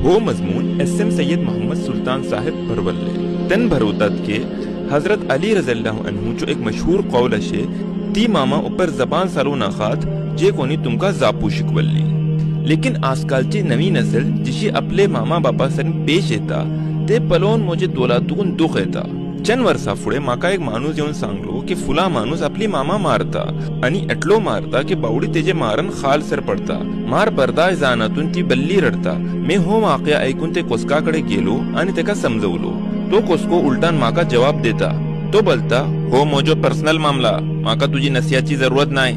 हो मजमून एस.एम. सैयद मोहम्मद सुल्तान साहिब भरवल्ले तन भरवतात के हजरत अली रज़ियल्लाहु अन्हु जो एक मशहूर कौल अशे ती मामा ऊपर जबान सारू नाखात जे कोणी तुमका जापू शिकवल्ली। लेकिन आजकालची नवी नसल जिशी आपले मामा बापा सर पेश येता ते पलोवन मोजे दोलातून दुख येता। चंद वर्सा फुडे म्हाका एक माणूस येवन सांगलो की फुला माणूस आपली मामा मारता आणि एटलो मारता की बावडी तेजे मारन खाल सर पडता। मार बर्दाश्त जानातून ती बल्ली रडता। मी हो वाक्य ऐकून ते कोसकाकडे गेलो आणि तेका समजवलो। तो कोसको उलटान म्हाका जवाब देता। तो बोलता, हो मोजो पर्सनल मामला, म्हाका तुझी नसियाची जरूरत नाही,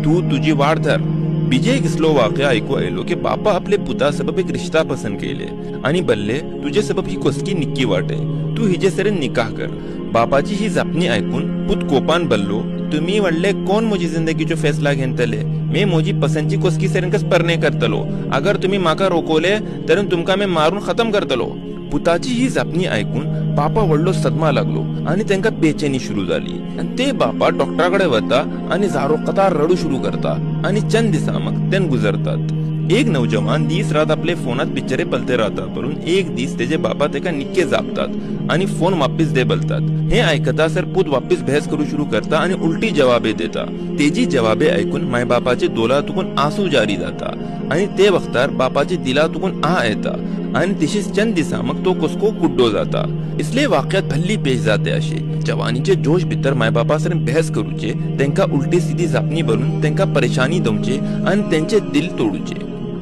तू तुझी वाट धर। बीजे किसलो वाक्य ऐकू आयलो की बापा आपले पुता सबब एक रिश्ता पसंद केले आणि बल्ले तुझे सबब ही कोसकी निक्की वाटे, तू हिजे सरेन निकाह कर। बापाची ही जापणी ऐकून पुत कोपान बल्लो, तुम्ही वडले कोण मोजी जिंदगीचो फैसला घेतले, मी मोजी पसंतची कोसकी सरेन कस परणे करतलो, अगर तुम्ही म्हाका रोखोले तर तुमका मी मारून खतम करतलो। पुताची ही जापणी ऐकून बापा वडलो सदमा लागलो आणि त्यांका बेचैनी सुरू झाली आणि ते बापा डॉक्टराकडे वता आणि जारो कतार रडू सुरू करता आणि चंद दिसा मग तेन गुजरतात। एक नौजवान दीस रात आपले फोनात पिक्चरे पलते राहता परून एक दीस तेजे बापा तेका निक्के जापतात आणि फोन वापिस दे बोलतात। हे ऐकता सर पूत वापिस बहस करू सुरू करता आणि उलटी जवाबे देता। तेजी जवाबे ऐकून माय बापाचे दोलातून आंसू जारी जाता आणि ते वक्तार बापाचे दिलातून आ येता आणि तिशीच चंद दिसा मग तो कोसको कुड्डो जाता। इसलिए वाक्यात भल्ली पेश जाते अशे जवानीचे जोश भितर माय बापा सर बहस करूचे, तेंका उलटी सीधी जापणी भरून तेंका परेशानी दवचे आणि त्यांचे दिल तोडूचे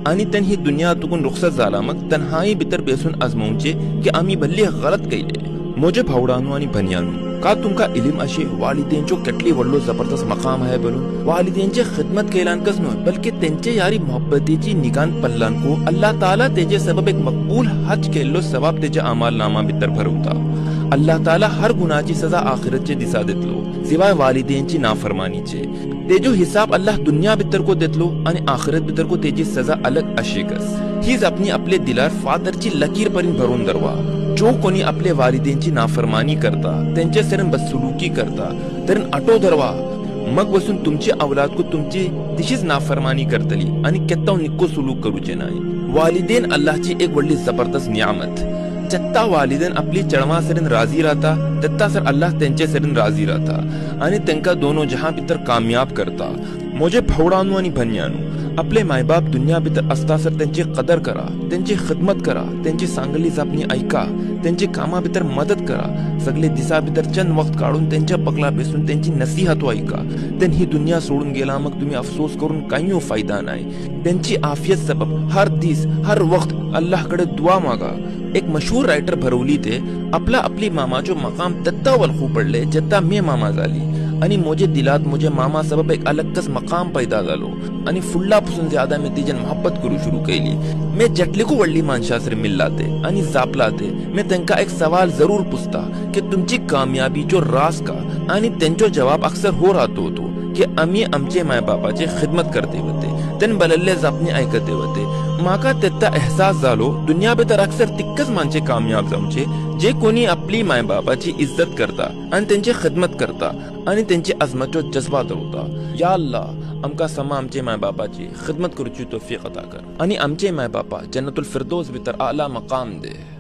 आणि तन ही दुनियातून रुखसत झाला मग तन्हाई भितर बेसून आजमावचे की आम्ही भल्ली गलत केले। मोजे भावडांनो आणि भनियानो, का तुमका इल्म अशे वालिदेंचो केटली वडलो जबरदस्त मकाम आहे बोलून वालिदेंचे खिदमत केलानकच न्हय बल्कि तेंचे यारी मोहब्बतीची निगान पल्लानको अल्लाह ताला तेजे सबब एक मकबूल हज केल्लो सवाब तेजे अमाल नामा भितर भरवता। अल्लाह ताला हर गुनाची सजा आखिरतचे दिसा देतलो सिवाय वालिदेंची नाफरमानीचे। तेजो हिसाब अल्लाह दुनिया भितर को देतलो आणि आखिरत भितर को तेजी सजा अलग अशेकस। हीच आपली आपले दिलार फादरची लकीर पर्यंत भरून दरवा। जो कोणी आपले वालिदेंची नाफरमानी करता त्यांचे सरण बदसलूकी करता तरण आटो धरवा, मग बसून तुमची औलाद को तुमची तिशीच नाफरमानी करतली आणि केत्ता निक्को सुलूक करूचे नाही। वालिदेन अल्लाहची एक वडली जबरदस्त नियामत। जत्ता वालिदेन आपली चळमा सरण राजी राहता तत्ता सर अल्लाह त्यांचे सरण राजी राहता आणि त्यांका दोनो जहां भितर कामयाब करता। मोजे भावडांनो आणि भनियानो, आपले मायबाप दुनिया भितर असता सर त्यांची कदर करा, त्यांची खिदमत करा, त्यांची सांगली जापणी ऐका, त्यांची कामा भितर मदत करा। सगळे दिसा भितर चंद वक्त काढून त्यांच्या पगला बेसून त्यांची नसीहत ऐका। त्यांनी ही दुनिया सोडून गेला मग तुम्ही अफसोस करून काही फायदा नाही। त्यांची आफियत सबब हर दिस हर वक्त अल्लाहकडे दुआ मागा। एक मशहूर रायटर भरवली ते आपला आपली मामाचो मकाम तत्ता वलखू पडले जत्ता मी मामा झाली आणि मोजे दिलात मोजे मामा सबब एक अलगच मकाम पैदा झालो आणि फुडलापासून ज्यादा मी तिजन मोहब्बत करू सुरू केली। मी जटलीको वडली माणसासर मिल्लाते आणि जापलाते मी त्यांका एक सवाल जरूर पुसता की तुमची कामयाबीचो राज का, आणि त्यांचो जवाब अक्सर हो राहतो होतो की आम्ही आमचे मायबापाचे खिदमत करते होते, तेन बलल्ले जापणी ऐकते होते। माका तेत्ता एहसास झालो दुनिया भितर अक्सर तिक्कच माणसे कामयाब जावचे जे कोणी आपली मायबापाची इज्जत करता आणि त्यांची खिदमत करता आणि त्यांची अजमतचो जज्बा दवरता। या अल्लाह आमका समा आमचे मायबापाची खिदमत करूची तौफीक अता कर आणि आमचे मायबापा जन्नतुल फिरदौस भितर आला मकाम दे।